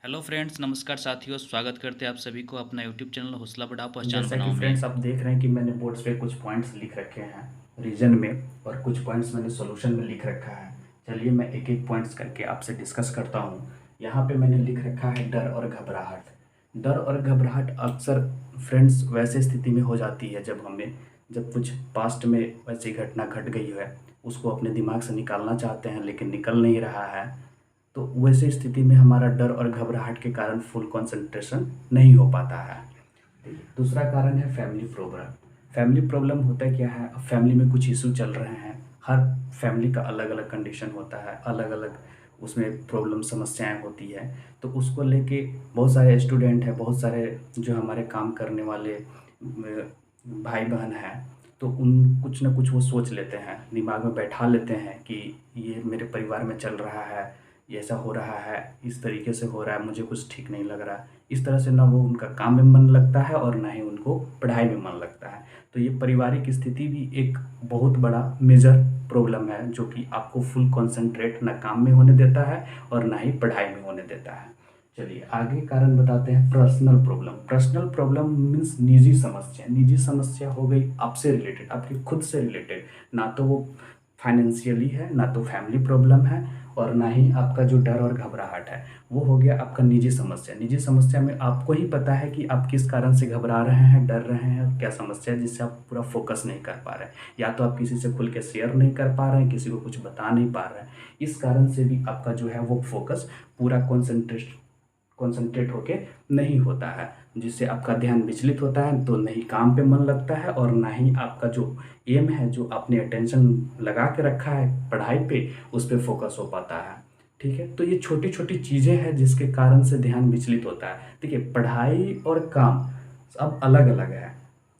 Hello friends, नमस्कार साथियों। स्वागत करते हैं आप सभी को अपना यूट्यूब चैनल हौसला बढ़ाओ पहचान जैसा कि बनाओ में। फ्रेंड्स आप देख रहे हैं कि मैंने बोर्ड्स पे कुछ पॉइंट्स लिख रखे हैं रीजन में, और कुछ पॉइंट्स मैंने सॉल्यूशन में लिख रखा है। चलिए मैं एक एक पॉइंट्स करके आपसे डिस्कस करता हूँ। यहाँ पे मैंने लिख रखा है डर और घबराहट। डर और घबराहट अक्सर फ्रेंड्स वैसे स्थिति में हो जाती है जब कुछ पास्ट में वैसी घटना घट गई है, उसको अपने दिमाग से निकालना चाहते हैं लेकिन निकल नहीं रहा है। तो वैसी स्थिति में हमारा डर और घबराहट के कारण फुल कंसंट्रेशन नहीं हो पाता है। दूसरा कारण है फैमिली प्रॉब्लम। फैमिली प्रॉब्लम होता है क्या है, अब फैमिली में कुछ इशू चल रहे हैं। हर फैमिली का अलग अलग कंडीशन होता है, अलग अलग उसमें प्रॉब्लम समस्याएं होती है। तो उसको लेके बहुत सारे स्टूडेंट हैं, बहुत सारे जो हमारे काम करने वाले भाई बहन हैं, तो उन कुछ ना कुछ वो सोच लेते हैं, दिमाग में बैठा लेते हैं कि ये मेरे परिवार में चल रहा है, ये ऐसा हो रहा है, इस तरीके से हो रहा है, मुझे कुछ ठीक नहीं लग रहा। इस तरह से ना वो उनका काम में मन लगता है और ना ही उनको पढ़ाई में मन लगता है। तो ये पारिवारिक स्थिति भी एक बहुत बड़ा मेजर प्रॉब्लम है, जो कि आपको फुल कंसंट्रेट ना काम में होने देता है और ना ही पढ़ाई में होने देता है। चलिए आगे कारण बताते हैं personal problem. Personal problem means निजी समस्या। निजी समस्या हो गई आपसे रिलेटेड, आपके खुद से रिलेटेड। ना तो वो फाइनेंशियली है, ना तो फैमिली प्रॉब्लम है, और ना ही आपका जो डर और घबराहट है वो हो गया आपका निजी समस्या। निजी समस्या में आपको ही पता है कि आप किस कारण से घबरा रहे हैं, डर रहे हैं, क्या समस्या है जिससे आप पूरा फोकस नहीं कर पा रहे हैं, या तो आप किसी से खुल के शेयर नहीं कर पा रहे हैं, किसी को कुछ बता नहीं पा रहे हैं। इस कारण से भी आपका जो है वो फोकस पूरा कॉन्सेंट्रेट होके नहीं होता है, जिससे आपका ध्यान विचलित होता है, तो नहीं काम पे मन लगता है और ना ही आपका जो एम है, जो आपने अटेंशन लगा के रखा है पढ़ाई पे, उस पे फोकस हो पाता है। ठीक है, तो ये छोटी छोटी चीज़ें हैं जिसके कारण से ध्यान विचलित होता है। देखिए पढ़ाई और काम अब अलग अलग है।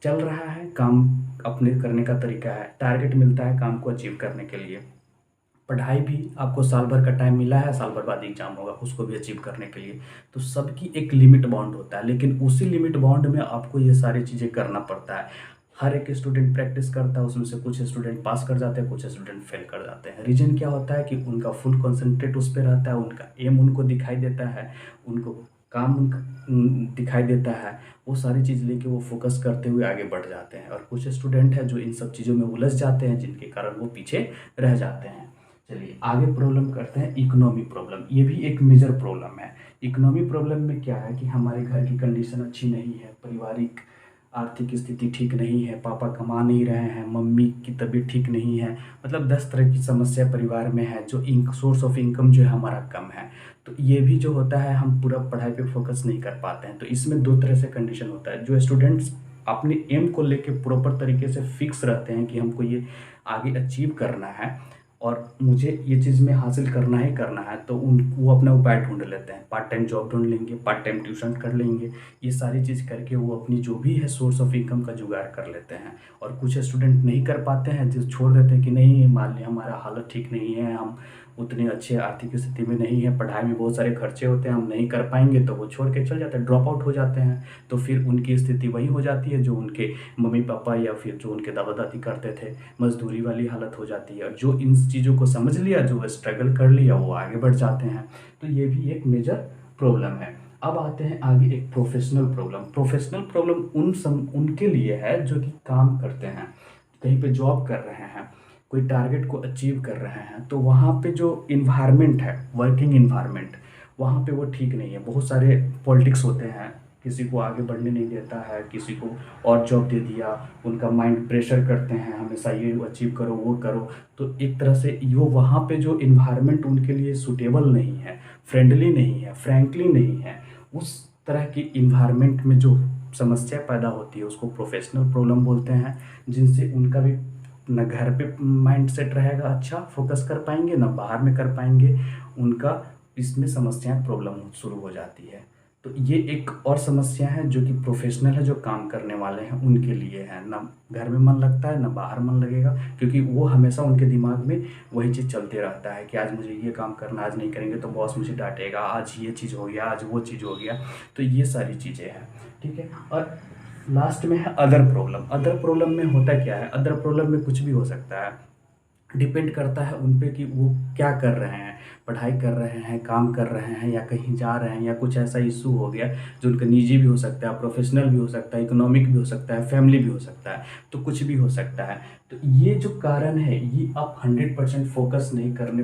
चल रहा है काम, अपने करने का तरीका है, टारगेट मिलता है काम को अचीव करने के लिए। पढ़ाई भी आपको साल भर का टाइम मिला है, साल भर बाद एग्जाम होगा, उसको भी अचीव करने के लिए। तो सबकी एक लिमिट बाउंड होता है, लेकिन उसी लिमिट बाउंड में आपको ये सारी चीज़ें करना पड़ता है। हर एक स्टूडेंट प्रैक्टिस करता है, उसमें से कुछ स्टूडेंट पास कर जाते हैं, कुछ स्टूडेंट फेल कर जाते हैं। रीजन क्या होता है कि उनका फुल कॉन्सेंट्रेट उस पर रहता है, उनका एम उनको दिखाई देता है, उनको काम उनका दिखाई देता है। वो सारी चीज़ लेके वो फोकस करते हुए आगे बढ़ जाते हैं, और कुछ स्टूडेंट हैं जो इन सब चीज़ों में उलझ जाते हैं, जिनके कारण वो पीछे रह जाते हैं। चलिए आगे प्रॉब्लम करते हैं इकोनॉमी प्रॉब्लम। ये भी एक मेजर प्रॉब्लम है। इकोनॉमी प्रॉब्लम में क्या है कि हमारे घर की कंडीशन अच्छी नहीं है, पारिवारिक आर्थिक स्थिति ठीक नहीं है, पापा कमा नहीं रहे हैं, मम्मी की तबीयत ठीक नहीं है, मतलब 10 तरह की समस्या परिवार में है, जो सोर्स ऑफ इनकम जो है हमारा कम है। तो ये भी जो होता है, हम पूरा पढ़ाई पे फोकस नहीं कर पाते हैं। तो इसमें दो तरह से कंडीशन होता है। जो स्टूडेंट्स अपने एम को लेके प्रॉपर तरीके से फिक्स रहते हैं कि हमको ये आगे अचीव करना है और मुझे ये चीज़ में हासिल करना ही करना है, तो वो अपना उपाय ढूंढ लेते हैं। पार्ट टाइम जॉब ढूंढ लेंगे, पार्ट टाइम ट्यूशन कर लेंगे, ये सारी चीज़ करके वो अपनी जो भी है सोर्स ऑफ इनकम का जुगाड़ कर लेते हैं। और कुछ स्टूडेंट नहीं कर पाते हैं, जो छोड़ देते हैं कि नहीं, मान लिया हमारा हालत ठीक नहीं है, हम उतने अच्छे आर्थिक स्थिति में नहीं है, पढ़ाई में बहुत सारे खर्चे होते हैं, हम नहीं कर पाएंगे, तो वो छोड़ के चल जाते हैं, ड्रॉप आउट हो जाते हैं। तो फिर उनकी स्थिति वही हो जाती है जो उनके मम्मी पापा या फिर जो उनके दादा दादी करते थे, मजदूरी वाली हालत हो जाती है। और जो इन चीज़ों को समझ लिया, जो स्ट्रगल कर लिया, वो आगे बढ़ जाते हैं। तो ये भी एक मेजर प्रॉब्लम है। अब आते हैं आगे एक प्रोफेशनल प्रॉब्लम। प्रोफेशनल प्रॉब्लम उनके लिए है जो कि काम करते हैं, कहीं पे जॉब कर रहे हैं, कोई टारगेट को अचीव कर रहे हैं, तो वहाँ पे जो इन्वायरमेंट है, वर्किंग इन्वायरमेंट, वहाँ पे वो ठीक नहीं है। बहुत सारे पॉलिटिक्स होते हैं, किसी को आगे बढ़ने नहीं देता है, किसी को और जॉब दे दिया, उनका माइंड प्रेशर करते हैं, हमेशा ये अचीव करो, वो करो। तो एक तरह से यो वहाँ पे जो इन्वायरमेंट उनके लिए सूटेबल नहीं है, फ्रेंडली नहीं है, फ्रैंकली नहीं है, उस तरह की इन्वायरमेंट में जो समस्या पैदा होती है उसको प्रोफेशनल प्रॉब्लम बोलते हैं। जिनसे उनका भी न घर पे माइंड सेट रहेगा, अच्छा फोकस कर पाएंगे, ना बाहर में कर पाएंगे, उनका इसमें समस्याएं प्रॉब्लम शुरू हो जाती है। तो ये एक और समस्या है जो कि प्रोफेशनल है, जो काम करने वाले हैं उनके लिए है। ना घर में मन लगता है, ना बाहर मन लगेगा, क्योंकि वो हमेशा उनके दिमाग में वही चीज़ चलते रहता है कि आज मुझे ये काम करना, आज नहीं करेंगे तो बॉस मुझे डांटेगा, आज ये चीज़ हो गया, आज वो चीज़ हो गया। तो ये सारी चीज़ें हैं। ठीक है, और लास्ट में है अदर प्रॉब्लम। अदर प्रॉब्लम में होता क्या है, अदर प्रॉब्लम में कुछ भी हो सकता है। डिपेंड करता है उन पे कि वो क्या कर रहे हैं, पढ़ाई कर रहे हैं, काम कर रहे हैं या कहीं जा रहे हैं या कुछ ऐसा इशू हो गया जो उनका निजी भी हो सकता है, प्रोफेशनल भी हो सकता है, इकोनॉमिक भी हो सकता है, फैमिली भी हो सकता है, तो कुछ भी हो सकता है। तो ये जो कारण है ये आप 100% फोकस नहीं करने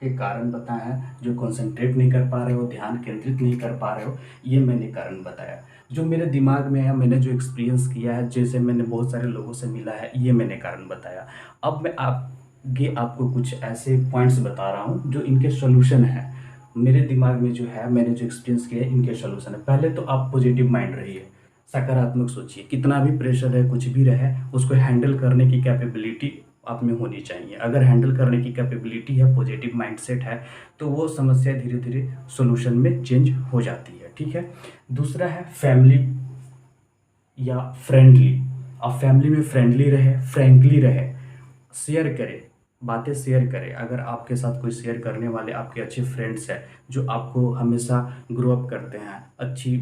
के कारण बताए हैं, जो कंसंट्रेट नहीं कर पा रहे हो, ध्यान केंद्रित नहीं कर पा रहे हो, ये मैंने कारण बताया। जो मेरे दिमाग में आया, मैंने जो एक्सपीरियंस किया है, जैसे मैंने बहुत सारे लोगों से मिला है, ये मैंने कारण बताया। अब मैं आगे आपको कुछ ऐसे पॉइंट्स बता रहा हूँ जो इनके सॉल्यूशन हैं। मेरे दिमाग में जो है, मैंने जो एक्सपीरियंस किया है, इनके सॉल्यूशन है। पहले तो आप पॉजिटिव माइंड रहिए, सकारात्मक सोचिए। कितना भी प्रेशर है, कुछ भी रहे, उसको हैंडल करने की कैपेबिलिटी आप में होनी चाहिए। अगर हैंडल करने की कैपेबिलिटी है, पॉजिटिव माइंडसेट है, तो वो समस्या धीरे धीरे सॉल्यूशन में चेंज हो जाती है। ठीक है। दूसरा है फैमिली या फ्रेंडली। आप फैमिली में फ्रेंडली रहे, फ्रैंकली रहे, शेयर करें, बातें शेयर करें। अगर आपके साथ कोई शेयर करने वाले आपके अच्छे फ्रेंड्स हैं जो आपको हमेशा ग्रो अप करते हैं, अच्छी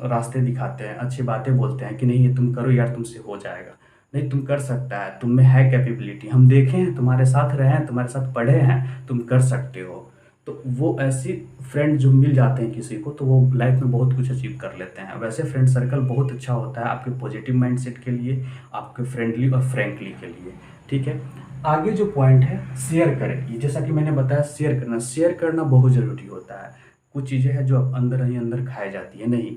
रास्ते दिखाते हैं, अच्छी बातें बोलते हैं कि नहीं ये तुम करो यार, तुमसे हो जाएगा, नहीं तुम कर सकता है, तुम में है कैपेबिलिटी, हम देखे हैं, तुम्हारे साथ रहे हैं, तुम्हारे साथ पढ़े हैं, तुम कर सकते हो। तो वो ऐसी फ्रेंड जो मिल जाते हैं किसी को, तो वो लाइफ में बहुत कुछ अचीव कर लेते हैं। वैसे फ्रेंड सर्कल बहुत अच्छा होता है आपके पॉजिटिव माइंडसेट के लिए, आपके फ्रेंडली और फ्रैंकली के लिए। ठीक है। आगे जो पॉइंट है, शेयर करें। ये जैसा कि मैंने बताया, शेयर करना बहुत ज़रूरी होता है। कुछ चीज़ें हैं जो अब अंदर ही अंदर खाई जाती है, नहीं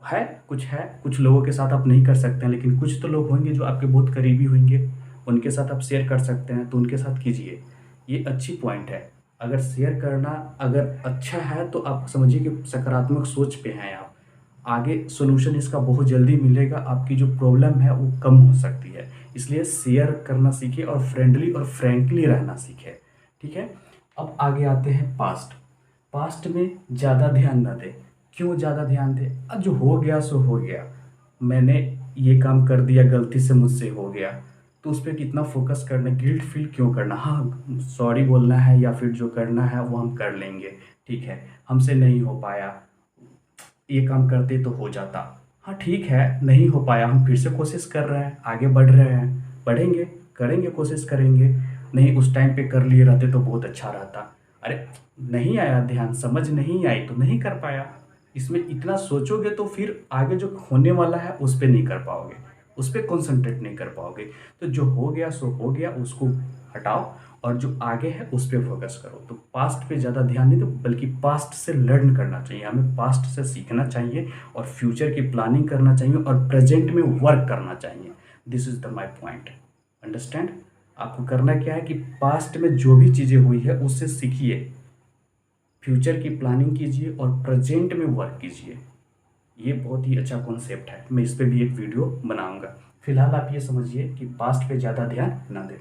है, कुछ लोगों के साथ आप नहीं कर सकते हैं, लेकिन कुछ तो लोग होंगे जो आपके बहुत करीबी होंगे, उनके साथ आप शेयर कर सकते हैं, तो उनके साथ कीजिए। ये अच्छी पॉइंट है। अगर शेयर करना अगर अच्छा है तो आप समझिए कि सकारात्मक सोच पे हैं आप। आगे सॉल्यूशन इसका बहुत जल्दी मिलेगा, आपकी जो प्रॉब्लम है वो कम हो सकती है। इसलिए शेयर करना सीखिए और फ्रेंडली और फ्रैंकली रहना सीखिए। ठीक है। अब आगे आते हैं पास्ट। पास्ट में ज़्यादा ध्यान ना दें। क्यों ज़्यादा ध्यान दें? अब जो हो गया सो हो गया, मैंने ये काम कर दिया, गलती से मुझसे हो गया, तो उस पर कितना फोकस करना, गिल्ट फील क्यों करना? हाँ, सॉरी बोलना है या फिर जो करना है वो हम कर लेंगे, ठीक है, हमसे नहीं हो पाया, ये काम करते तो हो जाता। हाँ ठीक है, नहीं हो पाया, हम फिर से कोशिश कर रहे हैं, आगे बढ़ रहे हैं, बढ़ेंगे, करेंगे, कोशिश करेंगे। नहीं, उस टाइम पे कर लिए रहते तो बहुत अच्छा रहता। अरे नहीं आया ध्यान, समझ नहीं आई तो नहीं कर पाया। इसमें इतना सोचोगे तो फिर आगे जो होने वाला है उस पर नहीं कर पाओगे, उस पर कॉन्सेंट्रेट नहीं कर पाओगे। तो जो हो गया सो हो गया, उसको हटाओ और जो आगे है उस पर फोकस करो। तो पास्ट पे ज़्यादा ध्यान नहीं दो, बल्कि पास्ट से लर्न करना चाहिए, हमें पास्ट से सीखना चाहिए और फ्यूचर की प्लानिंग करना चाहिए और प्रेजेंट में वर्क करना चाहिए। This is the my point. Understand? आपको करना क्या है कि पास्ट में जो भी चीज़ें हुई है उससे सीखिए, फ्यूचर की प्लानिंग कीजिए और प्रेजेंट में वर्क कीजिए। ये बहुत ही अच्छा कॉन्सेप्ट है, मैं इस पर भी एक वीडियो बनाऊंगा। फिलहाल आप ये समझिए कि पास्ट पे ज़्यादा ध्यान ना दें।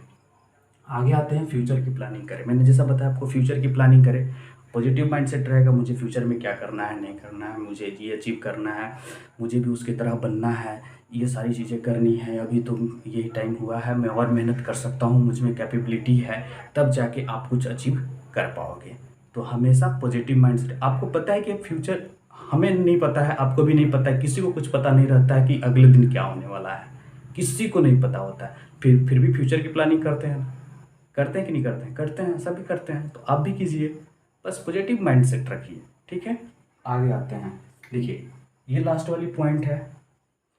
आगे आते हैं फ्यूचर की प्लानिंग करें। मैंने जैसा बताया आपको, फ्यूचर की प्लानिंग करें। पॉजिटिव माइंडसेट रहेगा, मुझे फ्यूचर में क्या करना है, नहीं करना है, मुझे ये अचीव करना है, मुझे भी उसकी तरह बनना है, ये सारी चीज़ें करनी है, अभी तो यही टाइम हुआ है, मैं और मेहनत कर सकता हूँ, मुझ में कैपेबिलिटी है, तब जाके आप कुछ अचीव कर पाओगे। तो हमेशा पॉजिटिव माइंडसेट। आपको पता है कि फ्यूचर हमें नहीं पता है, आपको भी नहीं पता है, किसी को कुछ पता नहीं रहता है कि अगले दिन क्या होने वाला है, किसी को नहीं पता होता है। फिर भी फ्यूचर की प्लानिंग करते हैं, करते हैं कि नहीं करते हैं? करते हैं, सभी करते हैं, तो आप भी कीजिए। बस पॉजिटिव माइंडसेट रखिए। ठीक है। आगे आते हैं। देखिए, ये लास्ट वाली पॉइंट है।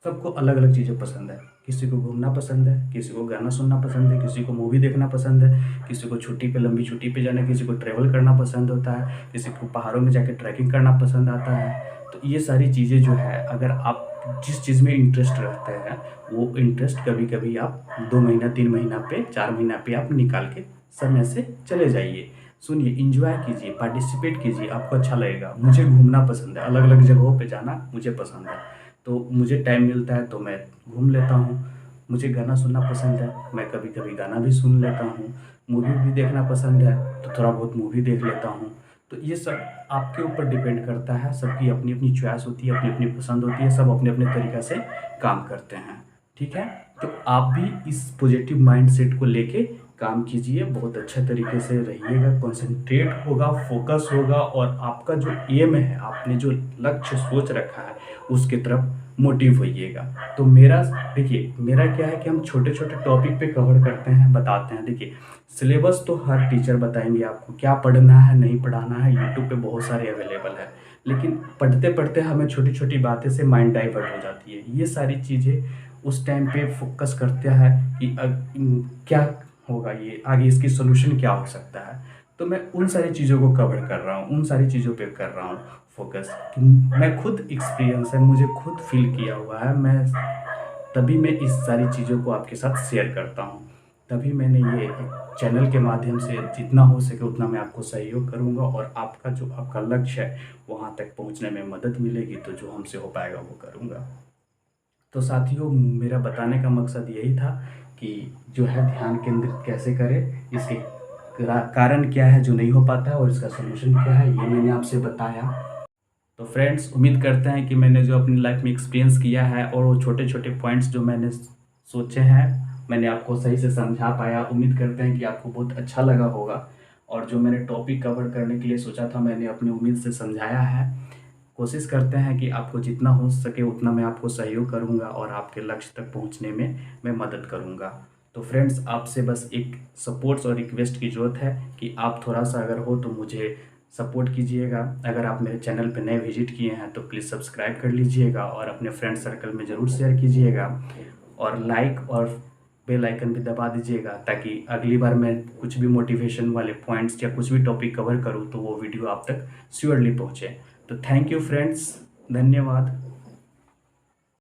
सबको अलग अलग चीज़ें पसंद है। किसी को घूमना पसंद है, किसी को गाना सुनना पसंद है, किसी को मूवी देखना पसंद है, किसी को छुट्टी पे, लंबी छुट्टी पे जाना, किसी को ट्रैवल करना पसंद होता है, किसी को पहाड़ों में जाके ट्रैकिंग करना पसंद आता है। तो ये सारी चीज़ें जो है, अगर आप जिस चीज़ में इंटरेस्ट रखते हैं, वो इंटरेस्ट कभी कभी आप 2 महीना, 3 महीना पे, 4 महीना पे आप निकाल के समय से चले जाइए। सुनिए, इंजॉय कीजिए, पार्टिसिपेट कीजिए, आपको अच्छा लगेगा। मुझे घूमना पसंद है, अलग अलग जगहों पे जाना मुझे पसंद है, तो मुझे टाइम मिलता है तो मैं घूम लेता हूँ। मुझे गाना सुनना पसंद है, मैं कभी कभी गाना भी सुन लेता हूँ। मूवी भी देखना पसंद है तो थोड़ा बहुत मूवी देख लेता हूँ। तो ये सब आपके ऊपर डिपेंड करता है, सबकी अपनी अपनी चॉइस होती है, अपनी अपनी पसंद होती है, सब अपने अपने तरीक़ा से काम करते हैं। ठीक है। तो आप भी इस पॉजिटिव माइंडसेट को लेके काम कीजिए, बहुत अच्छे तरीके से रहिएगा, कंसंट्रेट होगा, फोकस होगा और आपका जो एम है, आपने जो लक्ष्य सोच रखा है उसकी तरफ मोटिव होइएगा। तो मेरा देखिए, मेरा क्या है कि हम छोटे-छोटे टॉपिक पे कवर करते हैं, बताते हैं। देखिए, सिलेबस तो हर टीचर बताएँगे आपको, क्या पढ़ना है, नहीं पढ़ाना है, यूट्यूब पे बहुत सारे अवेलेबल है। लेकिन पढ़ते-पढ़ते हमें छोटी-छोटी बातें से माइंड डाइवर्ट हो जाती है। ये सारी चीज़ें उस टाइम पे फ़ोकस करता है कि क्या होगा, ये आगे इसकी सॉल्यूशन क्या हो सकता है। तो मैं उन सारी चीज़ों को कवर कर रहा हूँ, उन सारी चीज़ों पे कर रहा हूँ फ़ोकस। मैं खुद एक्सपीरियंस है, मुझे खुद फ़ील किया हुआ है, मैं तभी मैं इस सारी चीज़ों को आपके साथ शेयर करता हूँ। तभी मैंने ये एक चैनल के माध्यम से जितना हो सके उतना मैं आपको सहयोग करूँगा और आपका जो आपका लक्ष्य है, वहाँ तक पहुँचने में मदद मिलेगी, तो जो हमसे हो पाएगा वो करूँगा। तो साथियों, मेरा बताने का मकसद यही था कि जो है ध्यान केंद्रित कैसे करें, इसके कारण क्या है जो नहीं हो पाता है और इसका सॉल्यूशन क्या है, ये मैंने आपसे बताया। तो फ्रेंड्स, उम्मीद करते हैं कि मैंने जो अपनी लाइफ में एक्सपीरियंस किया है और वो छोटे-छोटे पॉइंट्स जो मैंने सोचे हैं, मैंने आपको सही से समझा पाया। उम्मीद करते हैं कि आपको बहुत अच्छा लगा होगा और जो मैंने टॉपिक कवर करने के लिए सोचा था, मैंने अपनी उम्मीद से समझाया है। कोशिश करते हैं कि आपको जितना हो सके उतना मैं आपको सहयोग करूँगा और आपके लक्ष्य तक पहुँचने में मैं मदद करूँगा। तो फ्रेंड्स, आपसे बस एक सपोर्ट्स और रिक्वेस्ट की ज़रूरत है कि आप थोड़ा-सा अगर हो तो मुझे सपोर्ट कीजिएगा। अगर आप मेरे चैनल पे नए विज़िट किए हैं तो प्लीज़ सब्सक्राइब कर लीजिएगा और अपने फ्रेंड सर्कल में ज़रूर शेयर कीजिएगा और लाइक और बेल आइकन भी दबा दीजिएगा, ताकि अगली बार मैं कुछ भी मोटिवेशन वाले पॉइंट्स या कुछ भी टॉपिक कवर करूँ तो वो वीडियो आप तक श्योरली पहुँचे। तो थैंक यू फ्रेंड्स, धन्यवाद।